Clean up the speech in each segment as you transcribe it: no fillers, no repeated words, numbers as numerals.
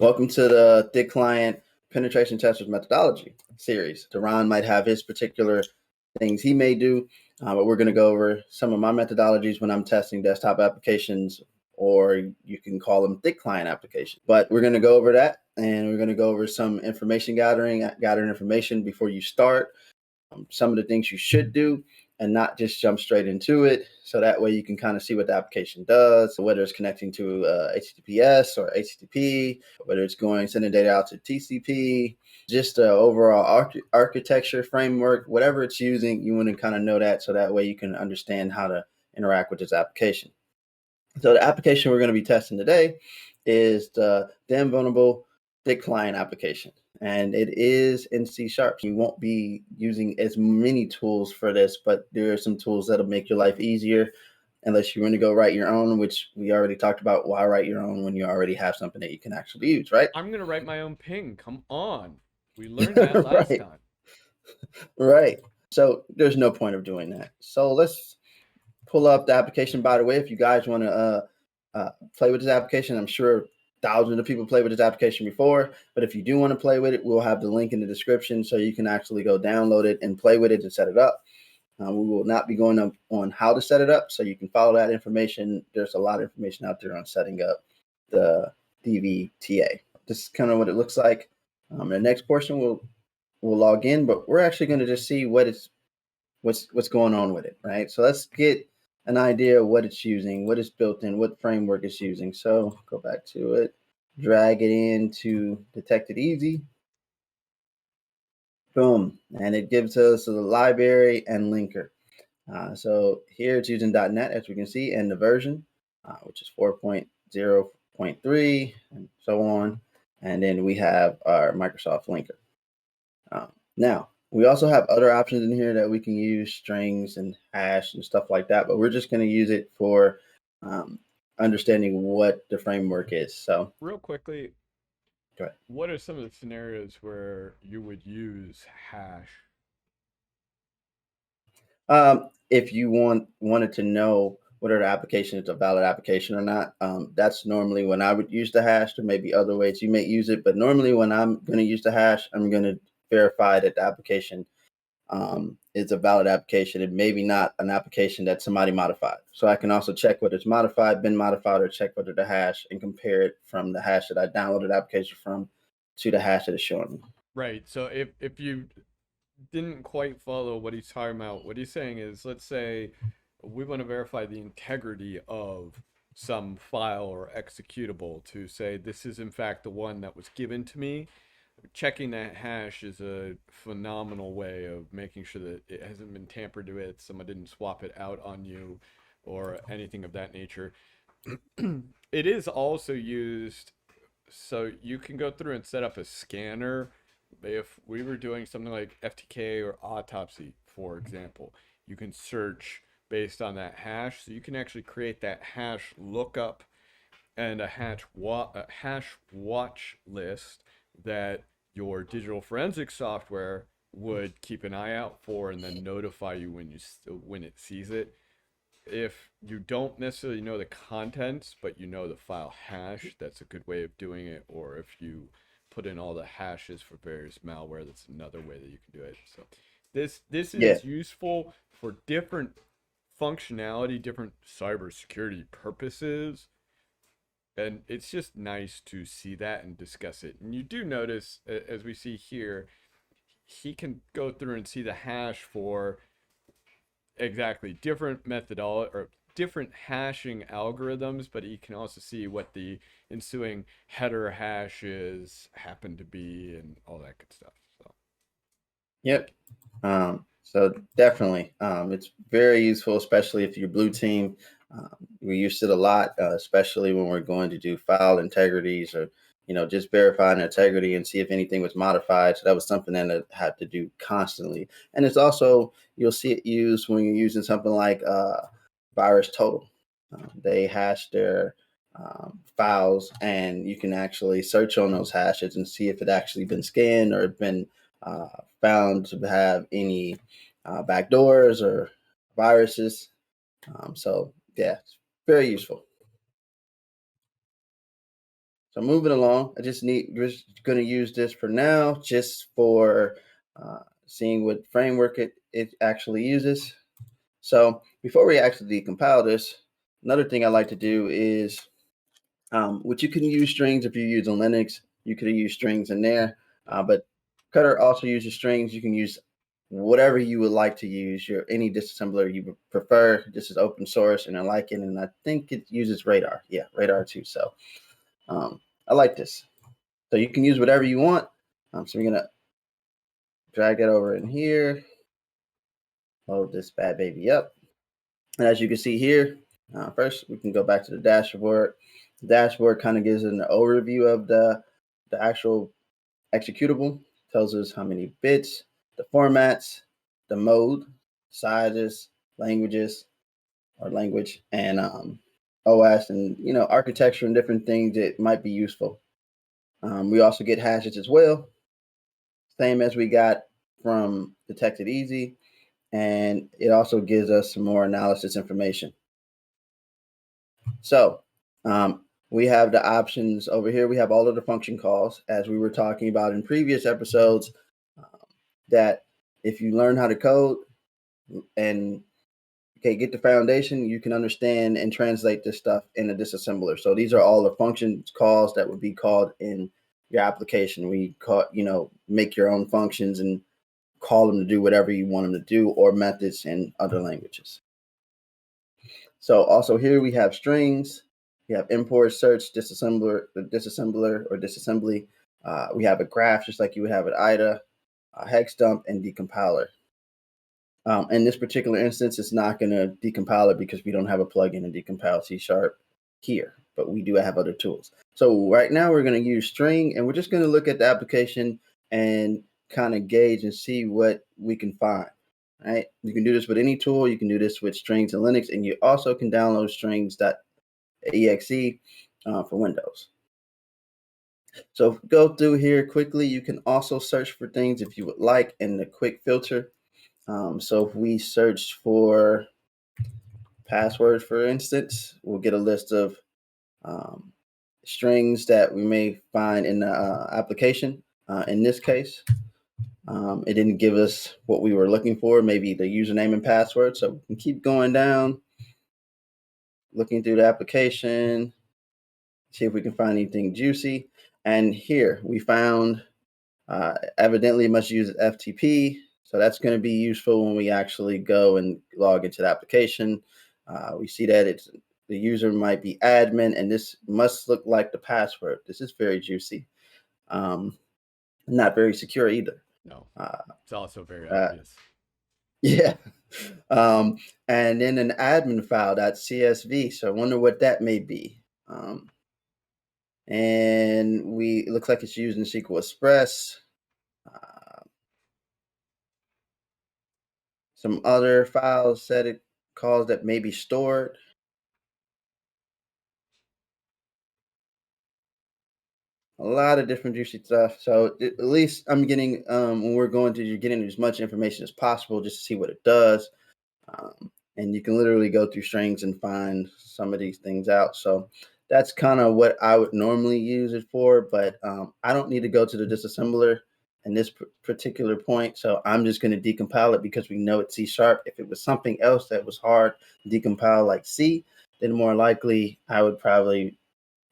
Welcome to the Thick Client Penetration Testers Methodology series. Deron might have his particular things he may do, but we're going to go over some of my methodologies when I'm testing desktop applications, or you can call them thick client applications. But we're going to go over that, and we're going to go over some information gathering information before you start, some of the things you should do, and not just jump straight into it. So that way you can kind of see what the application does, whether it's connecting to HTTPS or HTTP, whether it's sending data out to TCP, just the overall architecture framework, whatever it's using, you want to kind of know that, so that way you can understand how to interact with this application. So the application we're going to be testing today is the Damn Vulnerable Thick Client application, and it is in C#. You won't be using as many tools for this, but there are some tools that'll make your life easier, unless you want to go write your own, which we already talked about. Why write your own when you already have something that you can actually use, right? I'm going to write my own ping. Come on. We learned that last Right. time. Right. So there's no point of doing that. So let's pull up the application. By the way, if you guys want to play with this application, I'm sure thousands of people played with this application before, but if you do want to play with it, we'll have the link in the description so you can actually go download it and play with it and set it up. We will not be going up on how to set it up, so you can follow that information. There's a lot of information out there on setting up the DVTA. This is kind of what it looks like. The next portion we'll log in, but we're actually going to just see what's going on with it, right? So let's get an idea of what it's using, what it's built in, what framework it's using. So go back to it, drag it into Detected Easy. Boom, and it gives us the library and linker. So here it's using .NET, as we can see, and the version, which is 4.0.3, and so on. And then we have our Microsoft linker. Now, we also have other options in here that we can use, strings and hash and stuff like that, but we're just going to use it for understanding what the framework is. So real quickly, go ahead. What are some of the scenarios where you would use hash? If you wanted to know whether the application is a valid application or not, that's normally when I would use the hash. There may be other ways you may use it, but normally when I'm going to use the hash, I'm going to verify that the application is a valid application, and maybe not an application that somebody modified. So I can also check whether it's modified, been modified, or check whether the hash, and compare it from the hash that I downloaded the application from to the hash that it's showing me. Right. So if you didn't quite follow what he's talking about, what he's saying is, let's say we want to verify the integrity of some file or executable to say this is in fact the one that was given to me. Checking that hash is a phenomenal way of making sure that it hasn't been tampered with, someone didn't swap it out on you, or anything of that nature. It is also used so you can go through and set up a scanner. If we were doing something like FTK or autopsy, for example, you can search based on that hash. So you can actually create that hash lookup and a hash watch list that your digital forensic software would keep an eye out for and then notify you when it sees it. If you don't necessarily know the contents, but you know the file hash, that's a good way of doing it. Or if you put in all the hashes for various malware, that's another way that you can do it. So this Yeah, is useful for different functionality, different cybersecurity purposes, and it's just nice to see that and discuss it. And you do notice, as we see here, he can go through and see the hash for exactly different methodology or different hashing algorithms, but you can also see what the ensuing header hashes happen to be and all that good stuff. So yep. So definitely, it's very useful, especially if you're blue team. We use it a lot, especially when we're going to do file integrities, or just verifying integrity and see if anything was modified. So that was something that I had to do constantly. And it's also, you'll see it used when you're using something like VirusTotal. They hash their files, and you can actually search on those hashes and see if it actually been scanned or been found to have any backdoors or viruses. So yeah, it's very useful. So moving along, we're going to use this for now, just for seeing what framework it actually uses. So before we actually decompile this, another thing I like to do is, which you can use strings if you're using Linux, you could use strings in there, but Cutter also uses strings. You can use whatever you would like to use, any disassembler you would prefer. This is open source and I like it, and I think it uses Radar. Yeah, Radar too. So I like this. So you can use whatever you want. So we're gonna drag it over in here, load this bad baby up. And as you can see here, first we can go back to the dashboard. The dashboard kind of gives an overview of the actual executable, tells us how many bits, the formats, the mode, sizes, languages, or language, and OS, and architecture and different things that might be useful. We also get hashes as well, same as we got from Detected Easy, and it also gives us some more analysis information. So we have the options over here. We have all of the function calls, as we were talking about in previous episodes, that if you learn how to code and get the foundation, you can understand and translate this stuff in a disassembler. So these are all the function calls that would be called in your application. We make your own functions and call them to do whatever you want them to do, or methods in other languages. So also here we have strings. We have import, search, disassembler or disassembly. We have a graph, just like you would have at IDA, hex dump, and decompiler. In this particular instance, it's not going to decompile it because we don't have a plugin to decompile C# here, but we do have other tools. So right now we're going to use string, and we're just going to look at the application and kind of gauge and see what we can find. Right? You can do this with any tool. You can do this with strings and Linux, and you also can download strings.exe for Windows. So if we go through here quickly, you can also search for things if you would like in the quick filter. So if we search for passwords, for instance, we'll get a list of strings that we may find in the application. In this case, it didn't give us what we were looking for, maybe the username and password. So we can keep going down, looking through the application, see if we can find anything juicy. And here we found, evidently must use FTP. So that's going to be useful when we actually go and log into the application. We see that the user might be admin, and this must look like the password. This is very juicy. Not very secure either. No, it's also very obvious. Yeah. And then an admin file, .csv. So I wonder what that may be. And it looks like it's using SQL Express. Some other files that it calls that may be stored. A lot of different juicy stuff. So at least I'm getting, when we're going to, you're getting as much information as possible just to see what it does. And you can literally go through strings and find some of these things out. So that's kind of what I would normally use it for, but I don't need to go to the disassembler in this particular point. So I'm just going to decompile it because we know it's C#. If it was something else that was hard to decompile like C, then more likely I would probably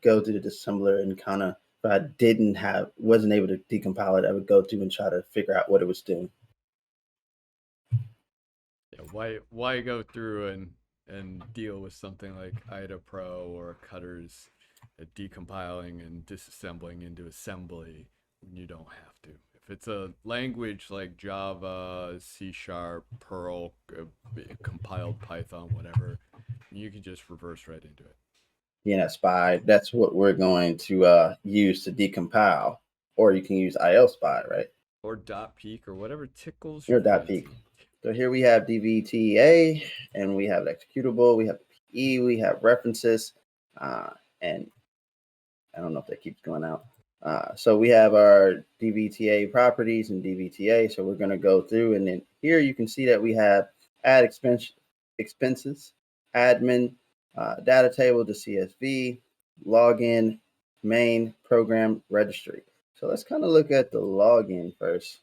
go to the disassembler and kind of, if I wasn't able to decompile it, I would go through and try to figure out what it was doing. Yeah, why go through and deal with something like IDA Pro or Cutter's decompiling and disassembling into assembly when you don't have to? If it's a language like Java, C#, Perl, compiled Python, whatever, you can just reverse right into it. Yeah, SPY. That's what we're going to use to decompile, or you can use IL-SPY, right? Or .peek or whatever tickles your your .peek. So here we have DVTA, and we have executable, we have PE, we have references, and I don't know if that keeps going out. So we have our DVTA properties and DVTA. So we're going to go through, and then here you can see that we have add expenses, admin, data table to CSV, login, main program registry. So let's kind of look at the login first.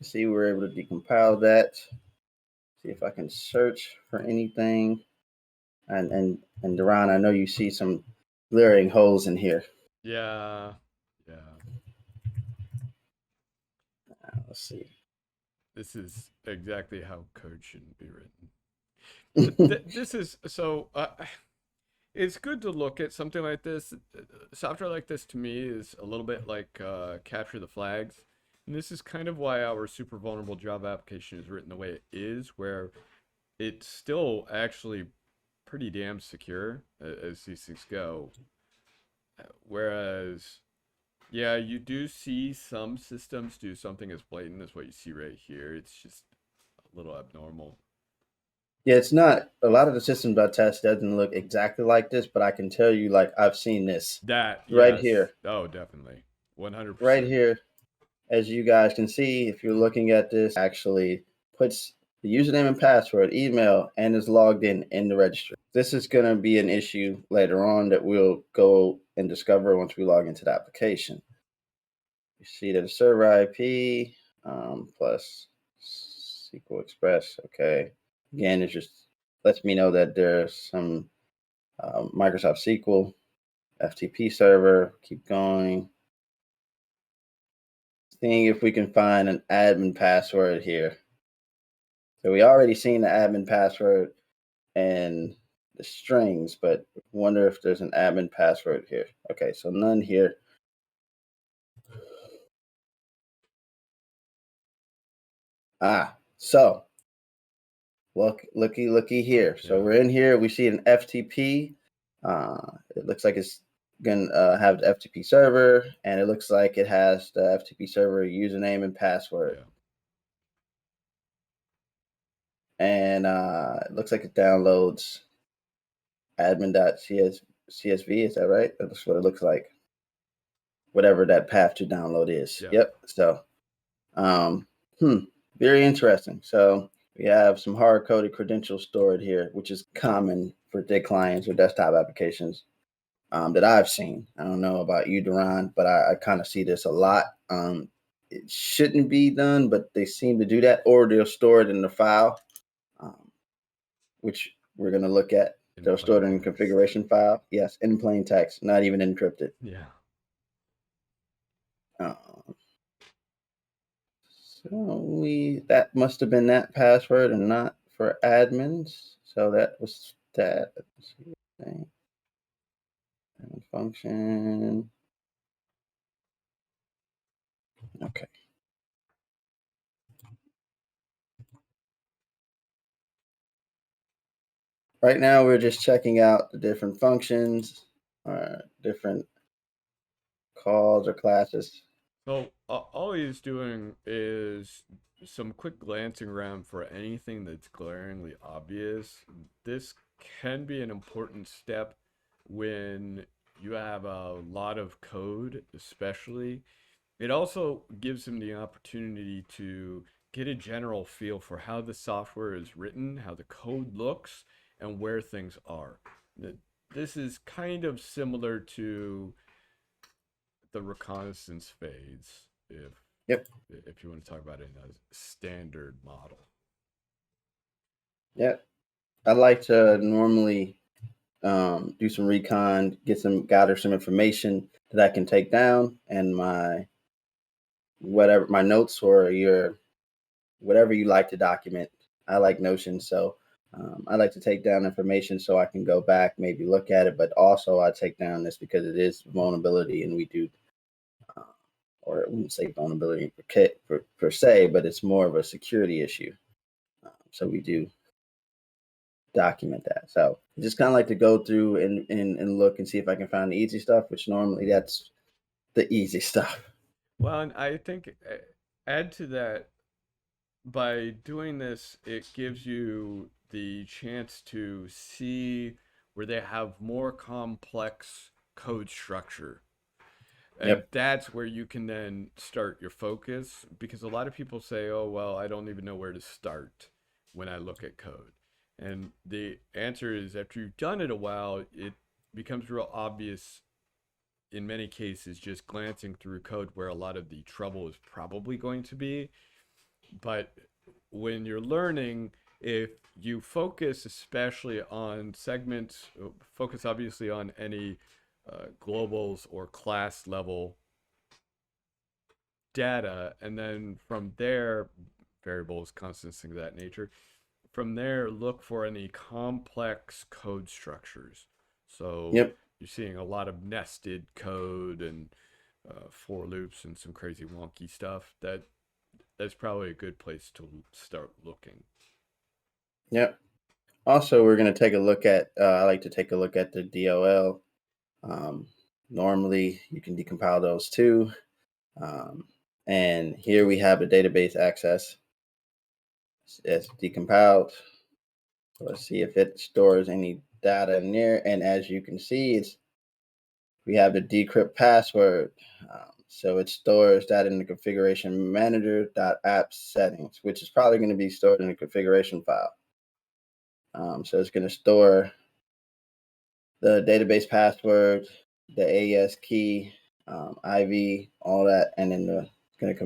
See, we're able to decompile that. See if I can search for anything. And Duran, I know you see some glaring holes in here. Yeah. Let's see. This is exactly how code shouldn't be written. This is so. It's good to look at something like this. Software like this to me is a little bit like capture the flags. And this is kind of why our super vulnerable Java application is written the way it is, where it's still actually pretty damn secure as these things go. Whereas, yeah, you do see some systems do something as blatant as what you see right here. It's just a little abnormal. Yeah, it's not a lot of the systems I test doesn't look exactly like this, but I can tell you, like, I've seen this That, right yes. here, Oh, definitely. 100%. right here. As you guys can see, if you're looking at this, actually puts the username and password, email, and is logged in the registry. This is going to be an issue later on that we'll go and discover once we log into the application. You see that the server IP plus SQL Express. Okay. Again, it just lets me know that there's some Microsoft SQL, FTP server. Keep going. Seeing if we can find an admin password here. So we already seen the admin password and the strings, but wonder if there's an admin password here. Okay, so none here. So looky here. So we're in here. We see an FTP. It looks like it's gonna have the FTP server, and it looks like it has the FTP server username and password. And it looks like it downloads admin.csv. Is that right? That's what it looks like. Whatever that path to download is. Yep. So, very interesting. So we have some hard-coded credentials stored here, which is common for DIG clients or desktop applications that I've seen. I don't know about you, Duran, but I kind of see this a lot. It shouldn't be done, but they seem to do that, or they'll store it in the file, which we're going to look at. They'll store it in a configuration file. Yes, in plain text, not even encrypted. Yeah. So that must have been that password and not for admins. So that was that. Let's see. Function. Okay. Right now we're just checking out the different functions or different calls or classes. So all he's doing is some quick glancing around for anything that's glaringly obvious. This can be an important step when you have a lot of code, especially. It also gives him the opportunity to get a general feel for how the software is written, how the code looks, and where things are. This is kind of similar to the reconnaissance phase, if you want to talk about it in a standard model. Yeah, I like to normally do some recon, gather some information that I can take down, and my notes or your whatever you like to document. I like Notion, so I like to take down information so I can go back, maybe look at it, but also I take down this because it is vulnerability, and we do, or I wouldn't say vulnerability per se, but it's more of a security issue. So we do document that. So I just kind of like to go through and look and see if I can find the easy stuff, which normally that's the easy stuff. Well, and I think add to that, by doing this, it gives you the chance to see where they have more complex code structure. And that's where you can then start your focus, because a lot of people say, oh, well, I don't even know where to start when I look at code. And the answer is, after you've done it a while, it becomes real obvious in many cases just glancing through code where a lot of the trouble is probably going to be. But when you're learning, if you focus especially on segments, focus obviously on any globals or class level data, and then from there, variables, constants, things of that nature. From there, look for any complex code structures. So Yep. you're seeing a lot of nested code and for loops and some crazy wonky stuff. That's probably a good place to start looking. Yep. Also, we're going to take a look at, I like to take a look at the DOL. Normally, you can decompile those too. And here we have a database access. It's decompiled. So let's see if it stores any data in there. And as you can see, we have the decrypt password. So it stores that in the configuration manager.app settings, which is probably going to be stored in the configuration file. So it's going to store the database password, the AES key, IV, all that, and then it's going to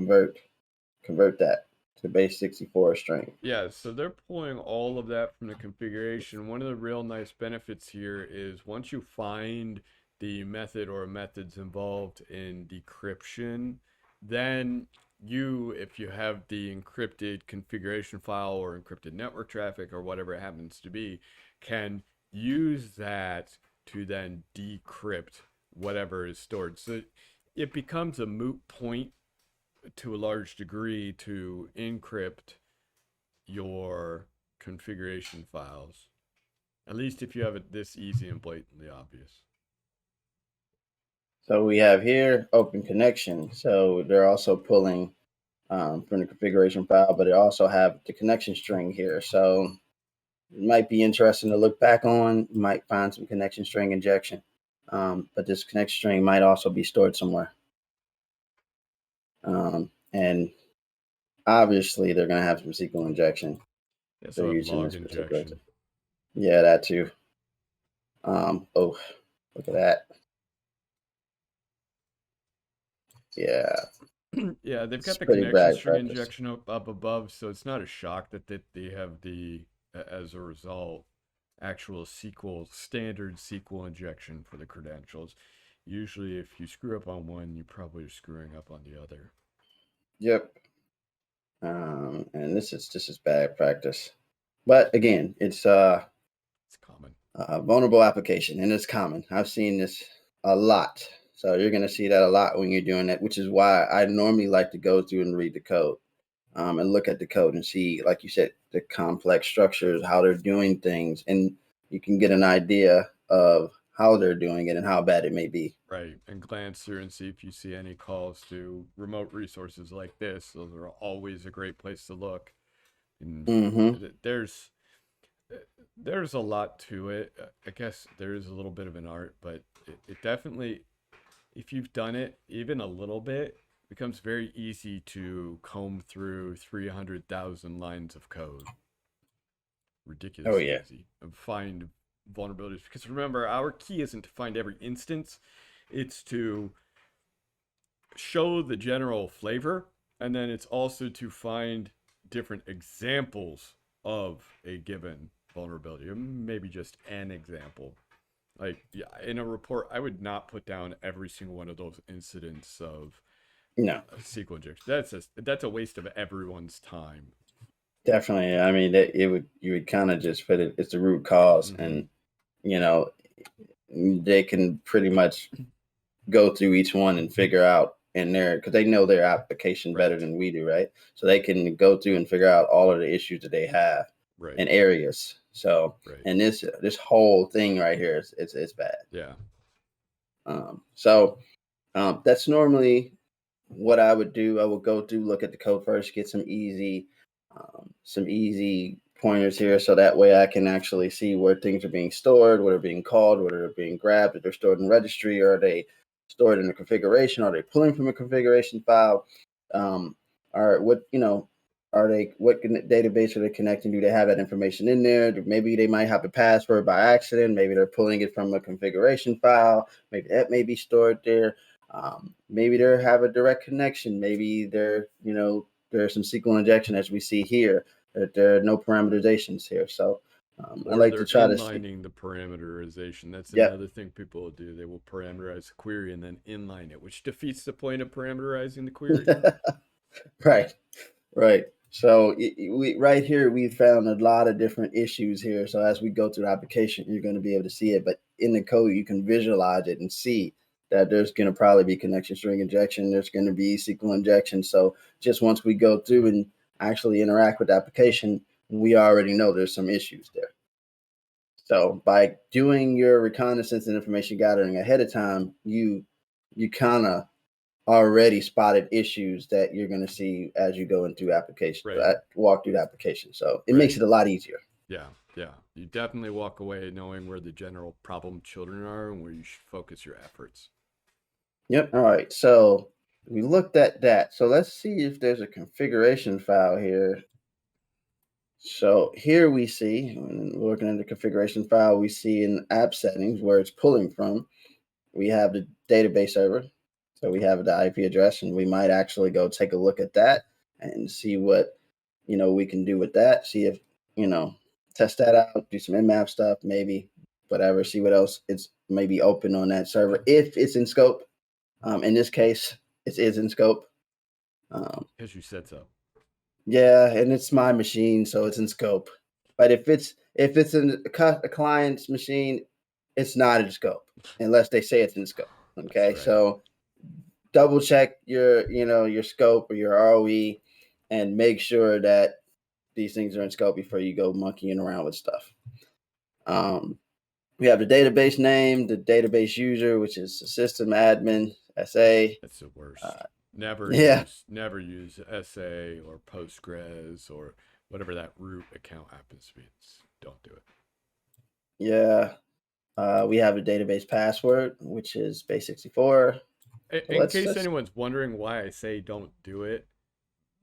convert that to base 64 string. Yeah, so they're pulling all of that from the configuration. One of the real nice benefits here is once you find the method or methods involved in decryption, then you, if you have the encrypted configuration file or encrypted network traffic or whatever it happens to be, can use that to then decrypt whatever is stored. So it becomes a moot point to a large degree to encrypt your configuration files, at least if you have it this easy and blatantly obvious. So we have here open connection. So they're also pulling from the configuration file, but they also have the connection string here. So it might be interesting to look back on. You might find some connection string injection, but this connection string might also be stored somewhere. And obviously, they're going to have some SQL injection. Yeah, so log particular. injection. Yeah, that too. Oh, look at that. Yeah. Yeah, they've got It's the pretty connection bad string practice. injection up above, so it's not a shock that they have the, as a result, actual SQL, standard SQL injection for the credentials. Usually, if you screw up on one, you probably are screwing up on the other. Yep. And this is bad practice. But again, it's common. Vulnerable application, and it's common. I've seen this a lot. So you're going to see that a lot when you're doing that, which is why I normally like to go through and read the code and look at the code and see, like you said, the complex structures, how they're doing things, and you can get an idea of how they're doing it and how bad it may be. Right, and glance through and see if you see any calls to remote resources like this. Those are always a great place to look. And Mm-hmm. there's a lot to it. I guess there is a little bit of an art, but it definitely, if you've done it even a little bit, becomes very easy to comb through 300,000 lines of code. Oh, Ridiculously yeah. easy. And find vulnerabilities. Because remember, our key isn't to find every instance, it's to show the general flavor, and then it's also to find different examples of a given vulnerability, or maybe just an example. Like, yeah, in a report, I would not put down every single one of those incidents of No, SQL injection. That's a waste of everyone's time. definitely. I mean, you would kind of just put it. It's the root cause, Mm-hmm. and you know, they can pretty much go through each one and figure out in there because they know their application better Right. than we do, right? So they can go through and figure out all of the issues that they have Right. in areas. So, Right. and this whole thing right here is it's bad. Yeah. So that's normally what I would do. I would go through, look at the code first, get some easy pointers here, so that way I can actually see where things are being stored, what are being called, what are being grabbed, if they're stored in registry, or are they stored in a configuration, are they pulling from a configuration file, or what What database are they connecting? Do they have that information in there? Maybe they might have a password by accident. Maybe they're pulling it from a configuration file. Maybe that may be stored there. Maybe they have a direct connection. Maybe there's some SQL injection as we see here. There are no parameterizations here. So I Or like to they're try to see. inlining the parameterization. That's Yep. another thing people will do. They will parameterize a query and then inline it, which defeats the point of parameterizing the query. Right. Right. So right here, we found a lot of different issues here. So as we go through the application, you're going to be able to see it. But in the code, you can visualize it and see that there's going to probably be connection string injection. There's going to be SQL injection. So just once we go through and actually interact with the application, we already know there's some issues there. So by doing your reconnaissance and information gathering ahead of time, you kind of already spotted issues that you're going to see as you go into application, Right. walk through the application. So it makes Right. it a lot easier. Yeah. Yeah. You definitely walk away knowing where the general problem children are and where you should focus your efforts. Yep. All right. So we looked at that. So let's see if there's a configuration file here. So here we see, when we're looking at the configuration file, we see in app settings where it's pulling from. We have the database server. So we have the IP address, and we might actually go take a look at that and see what we can do with that. See if you know test that out, do some nmap stuff, maybe whatever. See what else it's maybe open on that server if it's in scope. In this case, it is in scope. Because you said so. Yeah, and it's my machine, so it's in scope. But if it's in a client's machine, it's not in scope unless they say it's in scope. That's Okay, right. so double check your scope or your ROE, and make sure that these things are in scope before you go monkeying around with stuff. Um, we have the database name, the database user, which is the system admin SA. That's the Uh, worst. Never yeah, use SA or Postgres or whatever that root account happens to be. Don't do it. yeah. We have a database password, which is base64. So In let's case just anyone's wondering why I say don't do it,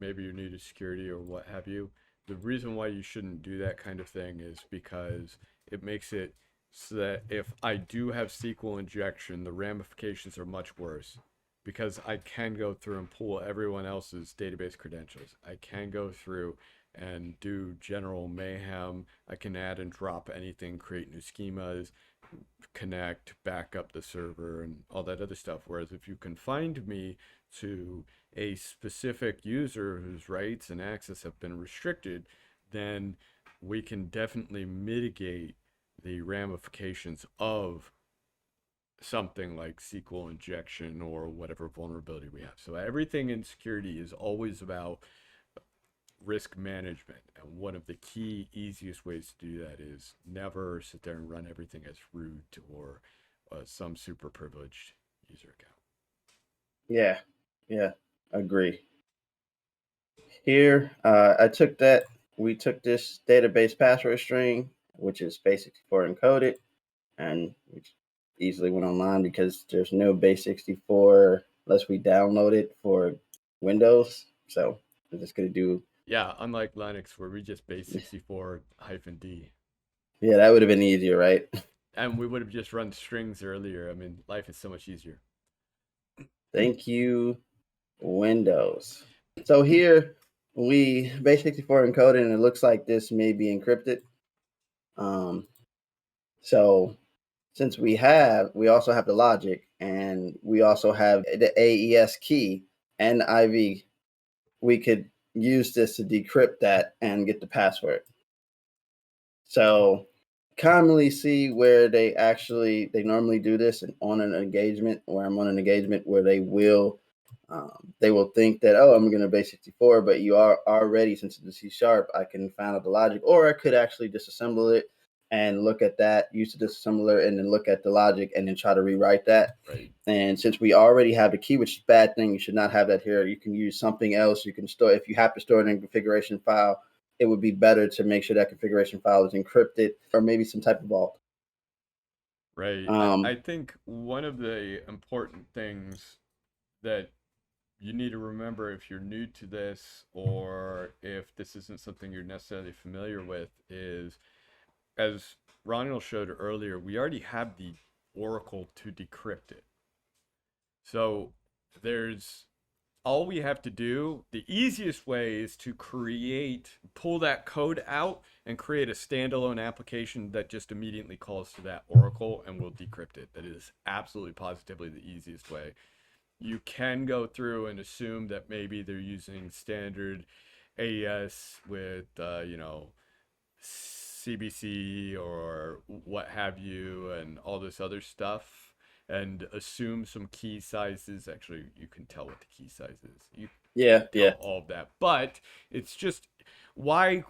maybe you're new to security or what have you. The reason why you shouldn't do that kind of thing is because it makes it so that if I do have SQL injection, the ramifications are much worse because I can go through and pull everyone else's database credentials. I can go through and do general mayhem. I can add and drop anything, create new schemas, connect, back up the server, and all that other stuff. Whereas if you confined me to a specific user whose rights and access have been restricted, then we can definitely mitigate the ramifications of something like SQL injection or whatever vulnerability we have. So everything in security is always about risk management. And one of the key, easiest ways to do that is never sit there and run everything as root or some super privileged user account. yeah, agree. Here, we took this database password string, which is base64 encoded, and we easily went online because there's no base64 unless we download it for Windows. So we're just gonna do. Yeah, unlike Linux where we just base 64-D. Yeah, that would have been easier, right? And we would have just run strings earlier. I mean, life is so much easier. Thank you, Windows. So here we base64 encoded, and it looks like this may be encrypted. Um, so since we also have the logic, and we also have the AES key and IV, we could use this to decrypt that and get the password. So commonly see where they normally do this and on an engagement where I'm on an engagement where they will think that, oh, I'm going to base 64, but you are already, since it's C#, I can find out the logic, or I could actually disassemble it and look at that, use the disassembler, and then look at the logic and then try to rewrite that. Right. And since we already have the key, which is a bad thing, you should not have that here. You can use something else. You can store, if you have to store it in a configuration file, it would be better to make sure that configuration file is encrypted or maybe some type of vault. Right. I Um, think one of the important things that you need to remember, if you're new to this or if this isn't something you're necessarily familiar with, is, as Ronald showed earlier, we already have the Oracle to decrypt it. So there's all we have to do. The easiest way is to pull that code out and create a standalone application that just immediately calls to that Oracle and will decrypt it. That is absolutely positively the easiest way. You can go through and assume that maybe they're using standard AES with, CBC or what have you, and all this other stuff, and assume some key sizes. Actually, you can tell what the key size is. You Yeah, can tell yeah. all of that, but it's just, why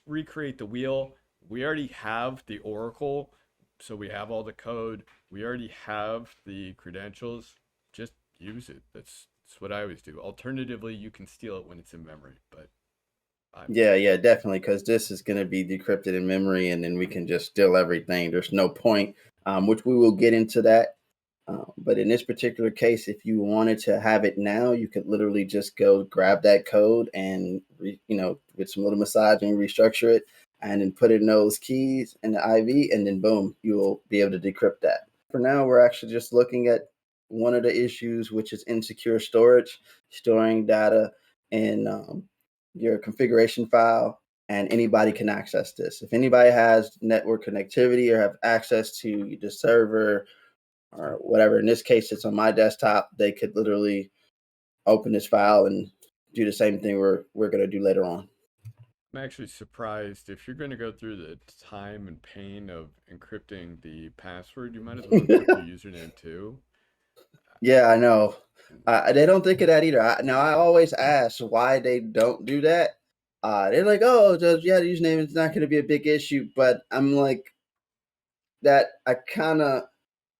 recreate the wheel? We already have the Oracle, so we have all the code. We already have the credentials. Just use it. That's what I always do. Alternatively, you can steal it when it's in memory, but Yeah, yeah, definitely, because this is going to be decrypted in memory, and then we can just steal everything. There's no point, which we will get into that. But in this particular case, if you wanted to have it now, you could literally just go grab that code and, with some little massaging, restructure it, and then put in those keys in the IV, and then boom, you'll be able to decrypt that. For now, we're actually just looking at one of the issues, which is insecure storage, storing data in your configuration file, and anybody can access this. If anybody has network connectivity or have access to the server or whatever, in this case, it's on my desktop, they could literally open this file and do the same thing we're going to do later on. I'm actually surprised. If you're going to go through the time and pain of encrypting the password, you might as well encrypt the username too. Yeah, I know. They don't think of that either. I always ask why they don't do that. They're like, oh, the username is not going to be a big issue. But I'm like, that I kind of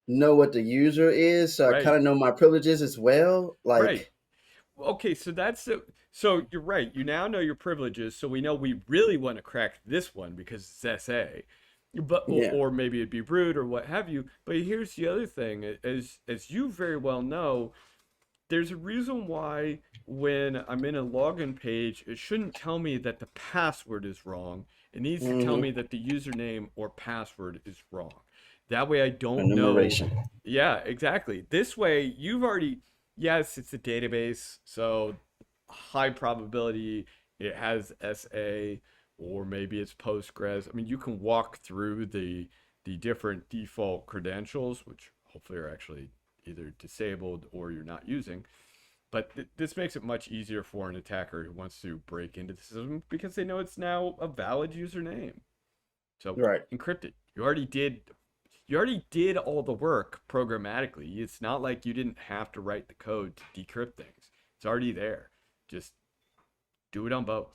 know what the user is. So I kind Right, of know my privileges as well. right. Like, Okay, so so you're right. You now know your privileges, so we know we really want to crack this one because it's SA. But yeah. or maybe it'd be root or what have you. But here's the other thing, as you very well know, there's a reason why when I'm in a login page, it shouldn't tell me that the password is wrong. It needs to tell Mm-hmm. me that the username or password is wrong. That way I don't know. Enumeration. Yeah, exactly. This way you've already, yes, it's a database, so high probability it has SA, or maybe it's Postgres. I mean, you can walk through the different default credentials, which hopefully are actually either disabled or you're not using. But this makes it much easier for an attacker who wants to break into the system because they know it's now a valid username. So Right. encrypt it. You already did all the work programmatically. It's not like you didn't have to write the code to decrypt things. It's already there. Just do it on both.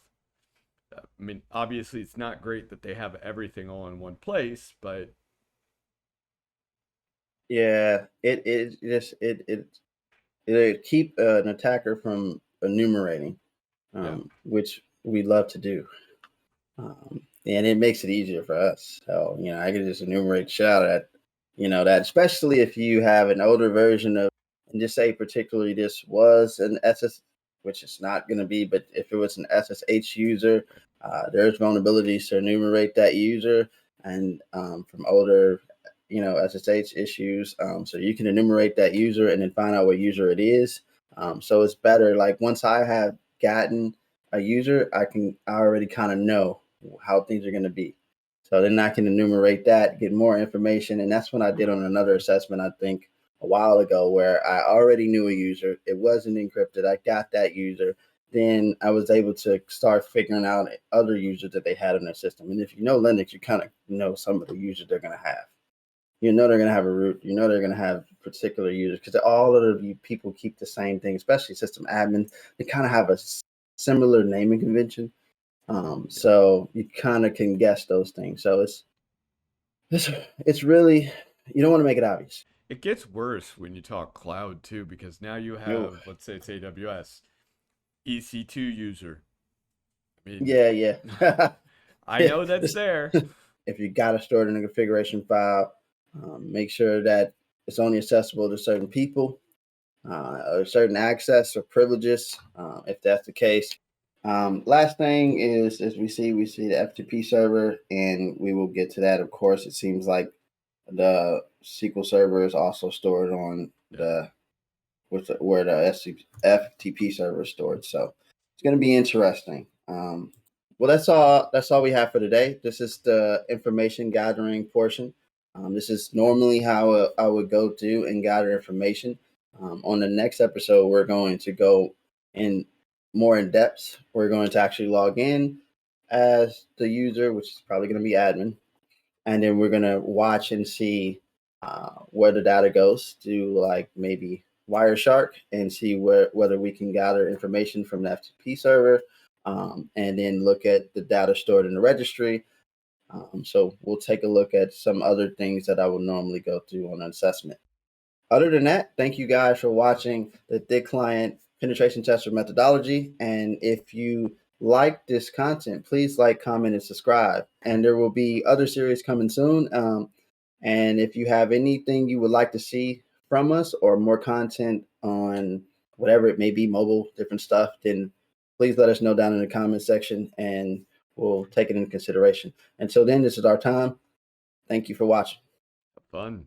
I mean, obviously, it's not great that they have everything all in one place, but Yeah. It just it keep an attacker from enumerating, yeah, which we love to do. And it makes it easier for us. So, I can just enumerate shout at, that especially if you have an older version of, and just say particularly this was an SS, which it's not going to be, but if it was an SSH user, there's vulnerabilities to enumerate that user, and from older, SSH issues. So you can enumerate that user and then find out what user it is. So it's better. Like once I have gotten a user, I already kind of know how things are going to be. So then I can enumerate that, get more information. And that's when I did on another assessment, I think a while ago, where I already knew a user. It wasn't encrypted. I got that user. Then I was able to start figuring out other users that they had in their system. And if you know Linux, you kind of know some of the users they're going to have. You know they're going to have a root. You know they're going to have particular users because all of the people keep the same thing, especially system admins. They kind of have a similar naming convention. yeah. So you kind of can guess those things. So it's really, you don't want to make it obvious. It gets worse when you talk cloud too, because now you You, have, let's say it's AWS, EC2 user. I mean, yeah, yeah. I know that's there. If you got to store it in a configuration file, make sure that it's only accessible to certain people. or certain access or privileges, if that's the case. Last thing is, as we see the FTP server, and we will get to that. Of course, it seems like the SQL server is also stored on the where the FTP server is stored. So it's going to be interesting. Well, that's all. That's all we have for today. This is the information gathering portion. This is normally how I would go to and gather information. On the next episode, we're going to go in more in depth. We're going to actually log in as the user, which is probably going to be admin, and then we're going to watch and see where the data goes to, like, maybe Wireshark, and see whether we can gather information from the FTP server, and then look at the data stored in the registry. So we'll take a look at some other things that I would normally go through on an assessment. Other than that, thank you guys for watching the Thick Client Penetration Tester methodology. And if you like this content, please like, comment, and subscribe. And there will be other series coming soon. And if you have anything you would like to see from us, or more content on whatever it may be, mobile, different stuff, then please let us know down in the comment section, and we'll take it into consideration. Until then, this is our time. Thank you for watching. Fun.